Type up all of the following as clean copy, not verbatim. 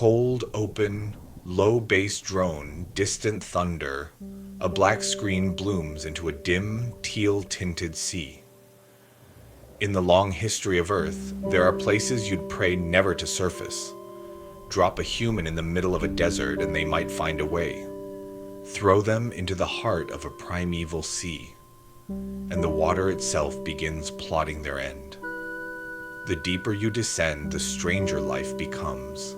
Cold, open, low-bass drone, distant thunder, a black screen blooms into a dim, teal-tinted sea. In the long history of Earth, there are places you'd pray never to surface. Drop a human in the middle of a desert and they might find a way. Throw them into the heart of a primeval sea, and the water itself begins plotting their end. The deeper you descend, the stranger life becomes.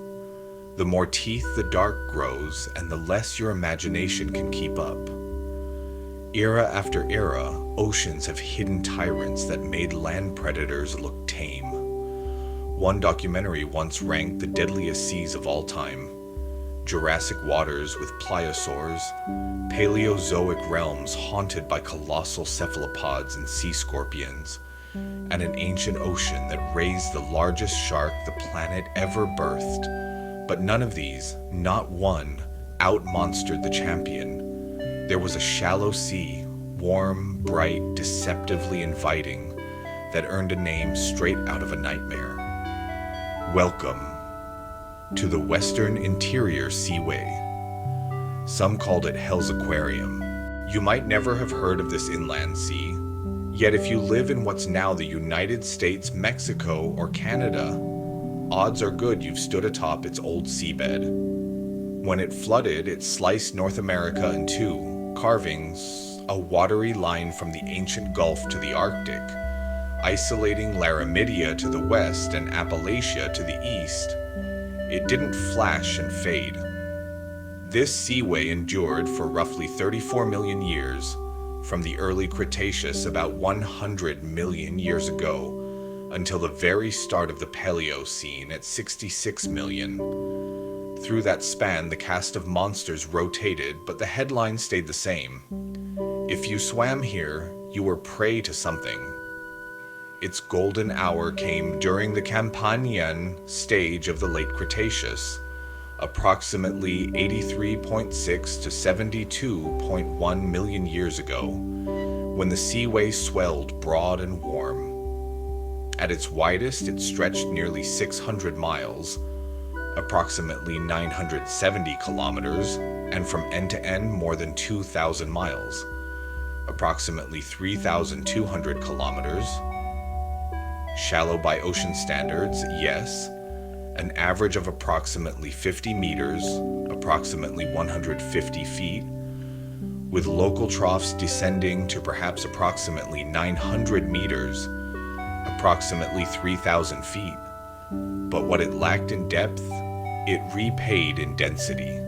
The more teeth the dark grows, and the less your imagination can keep up. Era after era, oceans have hidden tyrants that made land predators look tame. One documentary once ranked the deadliest seas of all time: Jurassic waters with plesiosaurs, Paleozoic realms haunted by colossal cephalopods and sea scorpions, and an ancient ocean that raised the largest shark the planet ever birthed. But none of these, not one, out-monstered the champion. There was a shallow sea, warm, bright, deceptively inviting, that earned a name straight out of a nightmare. Welcome to the Western Interior Seaway. Some called it Hell's Aquarium. You might never have heard of this inland sea, yet if you live in what's now the United States, Mexico, or Canada, odds are good you've stood atop its old seabed. When it flooded, it sliced North America in two, carvings a watery line from the ancient Gulf to the Arctic, isolating Laramidia to the west and Appalachia to the east. It didn't flash and fade. This seaway endured for roughly 34 million years, from the early Cretaceous about 100 million years ago, until the very start of the Paleocene at 66 million. Through that span, the cast of monsters rotated, but the headline stayed the same. If you swam here, you were prey to something. Its golden hour came during the Campanian stage of the Late Cretaceous, approximately 83.6 to 72.1 million years ago, when the seaway swelled broad and warm. At its widest, it stretched nearly 600 miles, approximately 970 kilometers, and from end to end more than 2,000 miles, approximately 3,200 kilometers. Shallow by ocean standards, yes, an average of approximately 50 meters, approximately 150 feet, with local troughs descending to perhaps approximately 900 meters, approximately 3,000 feet. But what it lacked in depth, it repaid in density.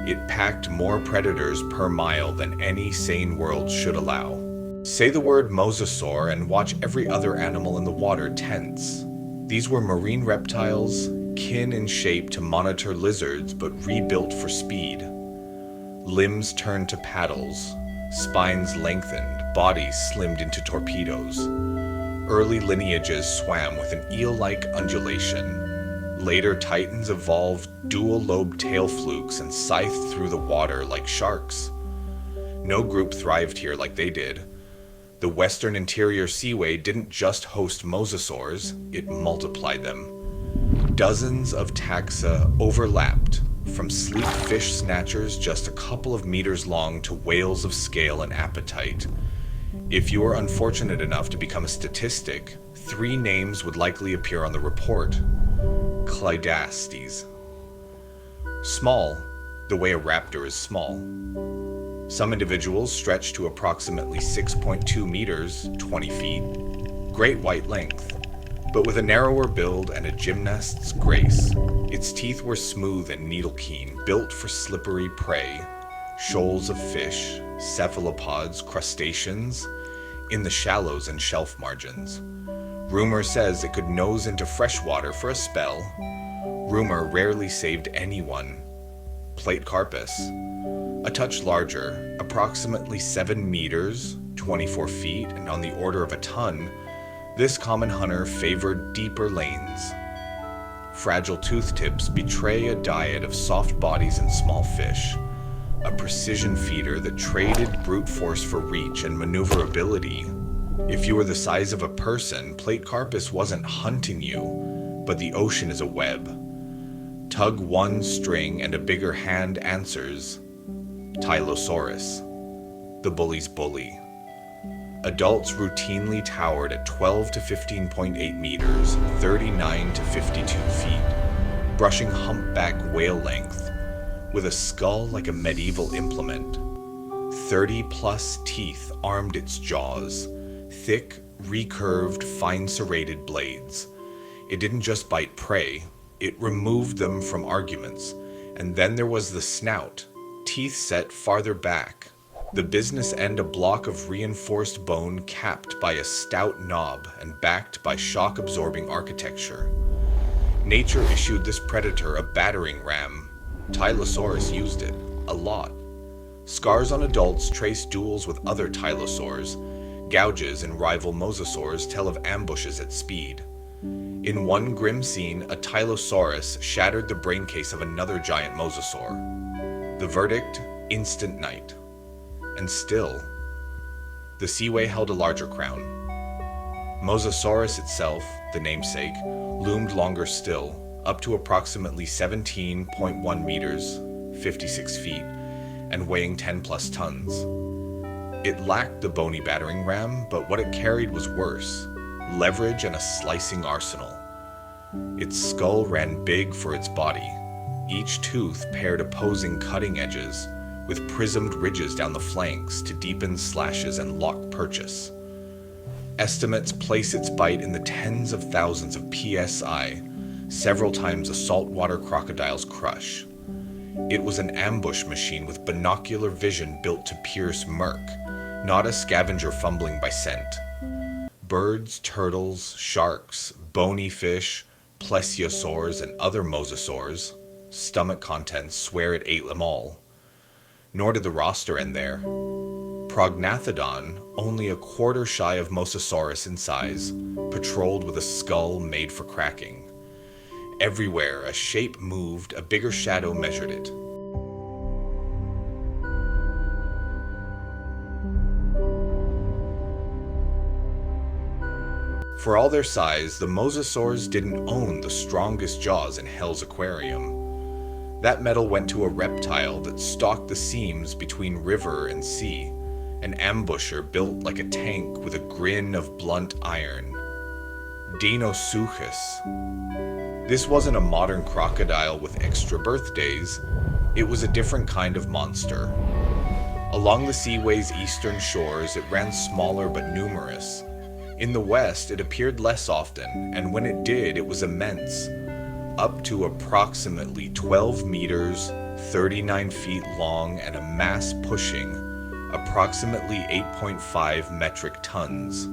It packed more predators per mile than any sane world should allow. Say the word mosasaur and watch every other animal in the water tense. These were marine reptiles, kin in shape to monitor lizards but rebuilt for speed. Limbs turned to paddles, spines lengthened, bodies slimmed into torpedoes. Early lineages swam with an eel-like undulation. Later titans evolved dual-lobed tail flukes and scythed through the water like sharks. No group thrived here like they did. The Western Interior Seaway didn't just host mosasaurs, it multiplied them. Dozens of taxa overlapped, from sleek fish snatchers just a couple of meters long to whales of scale and appetite. If you were unfortunate enough to become a statistic, 3 names would likely appear on the report. Clydastes. Small, the way a raptor is small. Some individuals stretch to approximately 6.2 meters, 20 feet, great white length, but with a narrower build and a gymnast's grace. Its teeth were smooth and needle-keen, built for slippery prey, shoals of fish, cephalopods, crustaceans, in the shallows and shelf margins. Rumor says it could nose into fresh water for a spell. Rumor rarely saved anyone. Plate carpus. A touch larger, approximately 7 meters, 24 feet, and on the order of a ton, this common hunter favored deeper lanes. Fragile tooth tips betray a diet of soft bodies and small fish, a precision feeder that traded brute force for reach and maneuverability. If you were the size of a person, plate carpus wasn't hunting you, but the ocean is a web. Tug one string and a bigger hand answers. Tylosaurus, the bully's bully. Adults routinely towered at 12 to 15.8 meters, 39 to 52 feet, brushing humpback whale length, with a skull like a medieval implement. 30-plus teeth armed its jaws, thick, recurved, fine-serrated blades. It didn't just bite prey, it removed them from arguments. And then there was the snout, teeth set farther back, the business end a block of reinforced bone capped by a stout knob and backed by shock-absorbing architecture. Nature issued this predator a battering ram. Tylosaurus used it, a lot. Scars on adults trace duels with other tylosaurs. Gouges in rival mosasaurs tell of ambushes at speed. In one grim scene, a Tylosaurus shattered the braincase of another giant mosasaur. The verdict? Instant night. And still, the Seaway held a larger crown. Mosasaurus itself, the namesake, loomed longer still, up to approximately 17.1 meters, 56 feet, and weighing 10-plus tons. It lacked the bony battering ram, but what it carried was worse. Leverage and a slicing arsenal. Its skull ran big for its body. Each tooth paired opposing cutting edges, with prismed ridges down the flanks to deepen slashes and lock purchase. Estimates place its bite in the tens of thousands of psi, several times a saltwater crocodile's crush. It was an ambush machine with binocular vision built to pierce murk, not a scavenger fumbling by scent. Birds, turtles, sharks, bony fish, plesiosaurs, and other mosasaurs, stomach contents swear it ate them all. Nor did the roster end there. Prognathodon, only a quarter shy of Mosasaurus in size, patrolled with a skull made for cracking. Everywhere a shape moved, a bigger shadow measured it. For all their size, the mosasaurs didn't own the strongest jaws in Hell's aquarium. That metal went to a reptile that stalked the seams between river and sea, an ambusher built like a tank with a grin of blunt iron. Dinosaur. This wasn't a modern crocodile with extra birthdays, it was a different kind of monster. Along the Seaway's eastern shores, it ran smaller but numerous. In the west, it appeared less often, and when it did, it was immense. Up to approximately 12 meters, 39 feet long, and a mass pushing approximately 8.5 metric tons.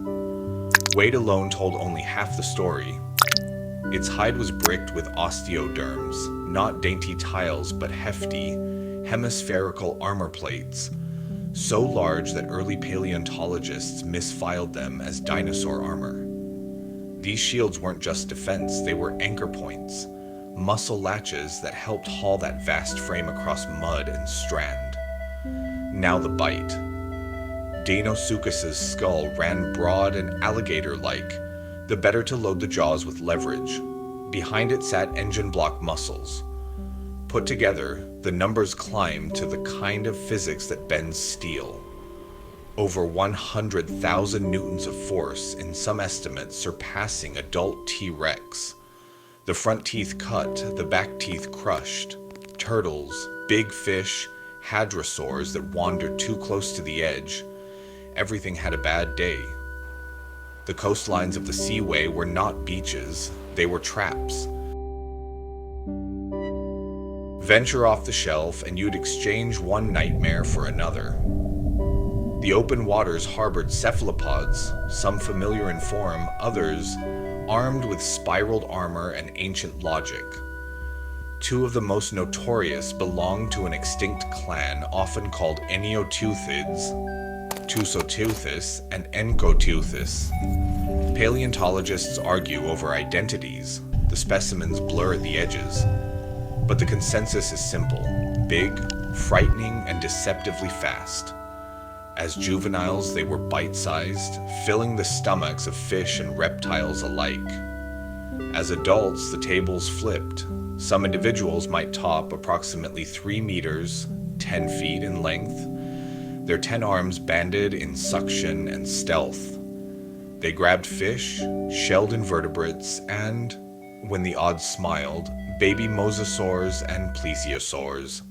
Weight alone told only half the story. Its hide was bricked with osteoderms, not dainty tiles but hefty, hemispherical armor plates, so large that early paleontologists misfiled them as dinosaur armor. These shields weren't just defense, they were anchor points, muscle latches that helped haul that vast frame across mud and strand. Now the bite. Deinosuchus's skull ran broad and alligator-like, the better to load the jaws with leverage. Behind it sat engine block muscles. Put together, the numbers climbed to the kind of physics that bends steel. Over 100,000 newtons of force, in some estimates surpassing adult T-Rex. The front teeth cut, the back teeth crushed. Turtles, big fish, hadrosaurs that wandered too close to the edge. Everything had a bad day. The coastlines of the Seaway were not beaches, they were traps. Venture off the shelf and you'd exchange one nightmare for another. The open waters harbored cephalopods, some familiar in form, others armed with spiraled armor and ancient logic. Two of the most notorious belonged to an extinct clan often called Enioteuthids, Tusoteuthis and Encoteuthis. Paleontologists argue over identities, the specimens blur at the edges, but the consensus is simple: big, frightening, and deceptively fast. As juveniles, they were bite-sized, filling the stomachs of fish and reptiles alike. As adults, the tables flipped. Some individuals might top approximately 3 meters, 10 feet in length, their 10 arms banded in suction and stealth. They grabbed fish, shelled invertebrates, and, when the odds smiled, baby Mosasaurs and Plesiosaurs.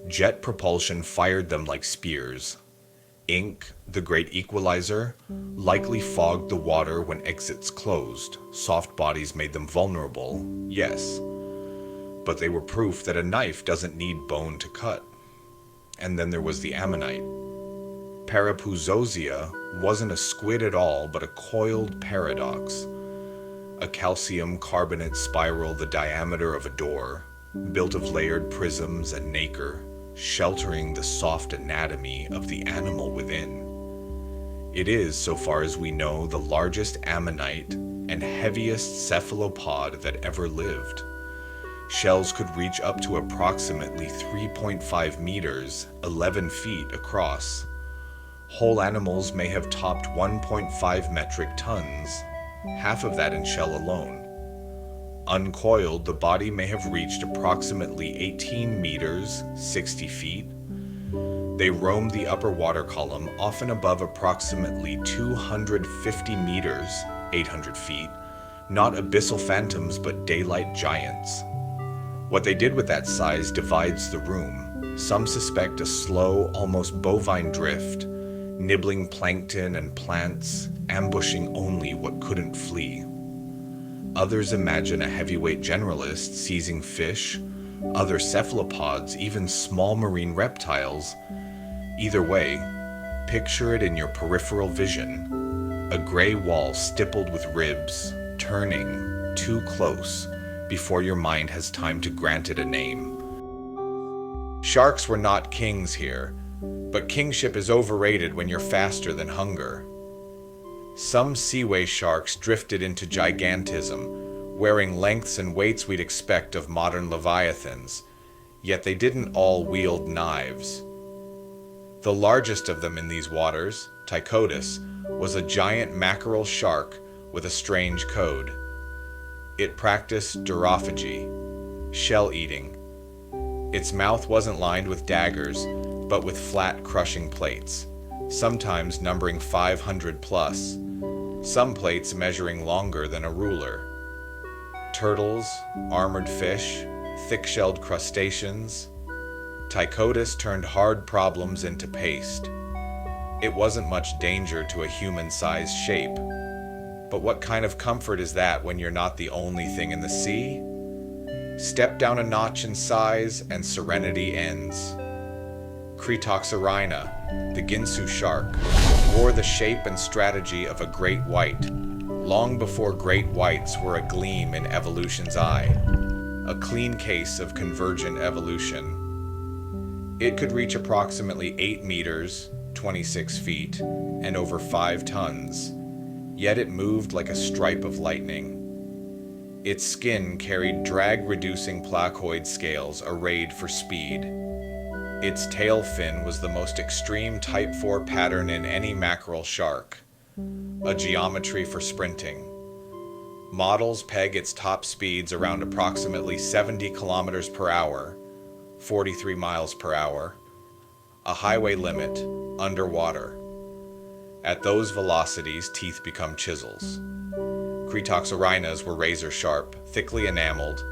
Jet propulsion fired them like spears. Ink, the great equalizer, likely fogged the water when exits closed. Soft bodies made them vulnerable, yes. But they were proof that a knife doesn't need bone to cut. And then there was the ammonite. Parapuzosia wasn't a squid at all, but a coiled paradox. A calcium carbonate spiral the diameter of a door, built of layered prisms and nacre, sheltering the soft anatomy of the animal within. It is, so far as we know, the largest ammonite and heaviest cephalopod that ever lived. Shells could reach up to approximately 3.5 meters, 11 feet across. Whole animals may have topped 1.5 metric tons, half of that in shell alone. Uncoiled, the body may have reached approximately 18 meters, 60 feet. They roamed the upper water column, often above approximately 250 meters, 800 feet, not abyssal phantoms but daylight giants. What they did with that size divides the room. Some suspect a slow, almost bovine drift, nibbling plankton and plants, ambushing only what couldn't flee. Others imagine a heavyweight generalist seizing fish, other cephalopods, even small marine reptiles. Either way, picture it in your peripheral vision. A gray wall stippled with ribs, turning too close before your mind has time to grant it a name. Sharks were not kings here, but kingship is overrated when you're faster than hunger. Some seaway sharks drifted into gigantism, wearing lengths and weights we'd expect of modern leviathans, yet they didn't all wield knives. The largest of them in these waters, Tychodus, was a giant mackerel shark with a strange code. It practiced durophagy, shell-eating. Its mouth wasn't lined with daggers, but with flat crushing plates, sometimes numbering 500 plus, some plates measuring longer than a ruler. Turtles, armored fish, thick-shelled crustaceans. Tychodus turned hard problems into paste. It wasn't much danger to a human-sized shape. But what kind of comfort is that when you're not the only thing in the sea? Step down a notch in size and serenity ends. Cretoxorhina, the Ginsu shark, wore the shape and strategy of a great white, long before great whites were a gleam in evolution's eye, a clean case of convergent evolution. It could reach approximately 8 meters, 26 feet, and over 5 tons, yet it moved like a stripe of lightning. Its skin carried drag-reducing placoid scales arrayed for speed. Its tail fin was the most extreme Type 4 pattern in any mackerel shark, a geometry for sprinting. Models peg its top speeds around approximately 70 kilometers per hour, 43 miles per hour, a highway limit, underwater. At those velocities, teeth become chisels. Cretoxorhinas were razor-sharp, thickly enameled,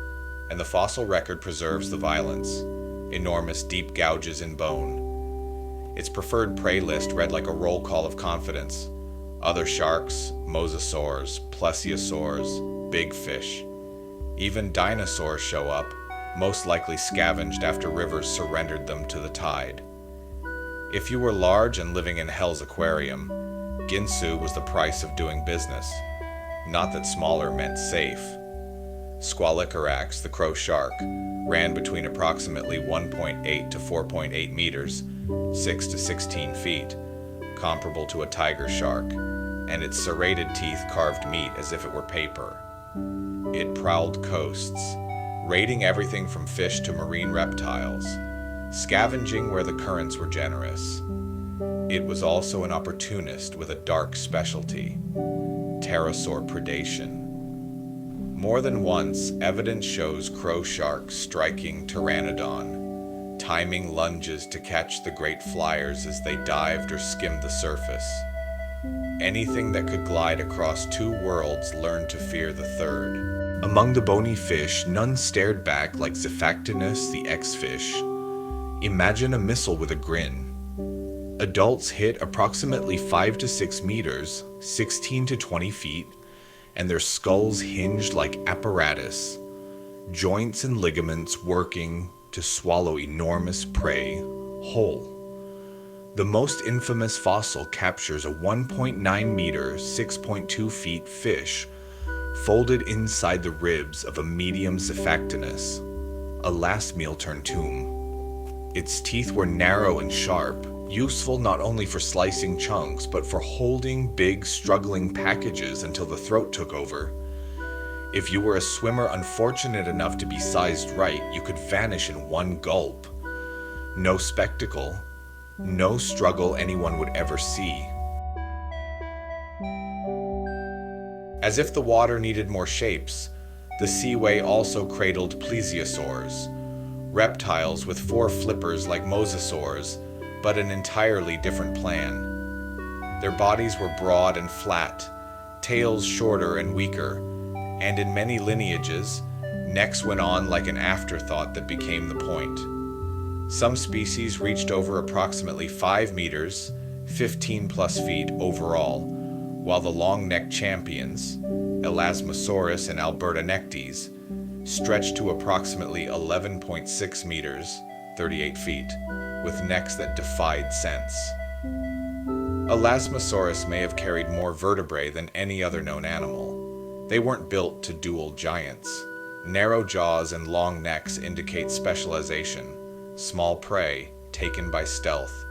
and the fossil record preserves the violence. Enormous deep gouges in bone. Its preferred prey list read like a roll call of confidence. Other sharks, mosasaurs, plesiosaurs, big fish. Even dinosaurs show up, most likely scavenged after rivers surrendered them to the tide. If you were large and living in Hell's Aquarium, Ginsu was the price of doing business. Not that smaller meant safe. Squalicerax, the crow shark, ran between approximately 1.8 to 4.8 meters, 6 to 16 feet, comparable to a tiger shark, and its serrated teeth carved meat as if it were paper. It prowled coasts, raiding everything from fish to marine reptiles, scavenging where the currents were generous. It was also an opportunist with a dark specialty: pterosaur predation. More than once, evidence shows crow sharks striking pteranodon, timing lunges to catch the great flyers as they dived or skimmed the surface. Anything that could glide across two worlds learned to fear the third. Among the bony fish, none stared back like Xiphactinus the X-fish. Imagine a missile with a grin. Adults hit approximately 5 to 6 meters, 16 to 20 feet, and their skulls hinged like apparatus, joints and ligaments working to swallow enormous prey whole. The most infamous fossil captures a 1.9 meter, 6.2 feet fish folded inside the ribs of a medium Xiphactinus, a last meal-turned tomb. Its teeth were narrow and sharp, useful not only for slicing chunks, but for holding big, struggling packages until the throat took over. If you were a swimmer unfortunate enough to be sized right, you could vanish in one gulp. No spectacle, no struggle anyone would ever see. As if the water needed more shapes, the Seaway also cradled Plesiosaurs, reptiles with 4 flippers like Mosasaurs, but an entirely different plan. Their bodies were broad and flat, tails shorter and weaker, and in many lineages, necks went on like an afterthought that became the point. Some species reached over approximately 5 meters, 15 plus feet overall, while the long-necked champions, Elasmosaurus and Albertonectes, stretched to approximately 11.6 meters, 38 feet, with necks that defied sense. Elasmosaurus may have carried more vertebrae than any other known animal. They weren't built to duel giants. Narrow jaws and long necks indicate specialization, small prey taken by stealth.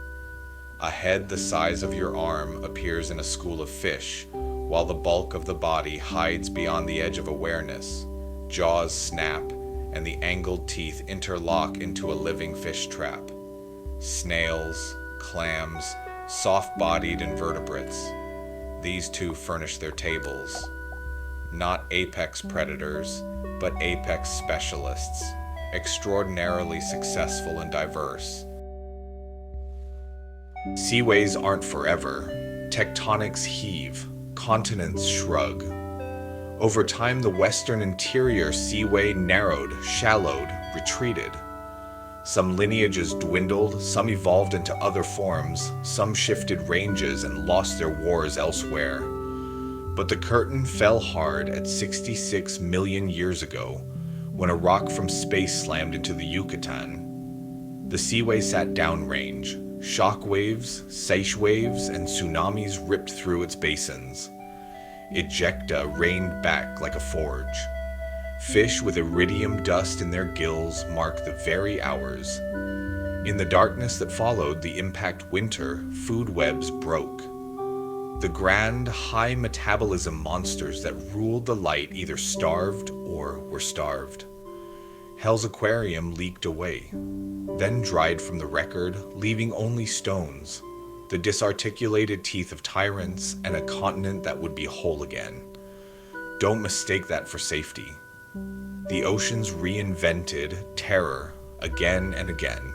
A head the size of your arm appears in a school of fish, while the bulk of the body hides beyond the edge of awareness. Jaws snap, and the angled teeth interlock into a living fish trap. Snails, clams, soft-bodied invertebrates. These two furnish their tables. Not apex predators, but apex specialists, extraordinarily successful and diverse. Seaways aren't forever. Tectonics heave, continents shrug. Over time, the Western Interior Seaway narrowed, shallowed, retreated. Some lineages dwindled, some evolved into other forms, some shifted ranges and lost their wars elsewhere. But the curtain fell hard at 66 million years ago, when a rock from space slammed into the Yucatan. The Seaway sat downrange. Shock waves, seiche waves, and tsunamis ripped through its basins. Ejecta rained back like a forge. Fish with iridium dust in their gills marked the very hours. In the darkness that followed the impact winter, food webs broke. The grand, high metabolism monsters that ruled the light either starved or were starved. Hell's aquarium leaked away, then dried from the record, leaving only stones, the disarticulated teeth of tyrants, and a continent that would be whole again. Don't mistake that for safety. The oceans reinvented terror again and again.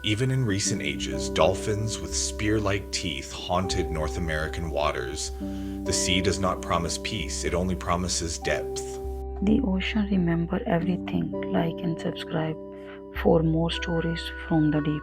Even in recent ages, dolphins with spear-like teeth haunted North American waters. The sea does not promise peace, it only promises depth. The ocean remember everything. Like and subscribe for more stories from the deep.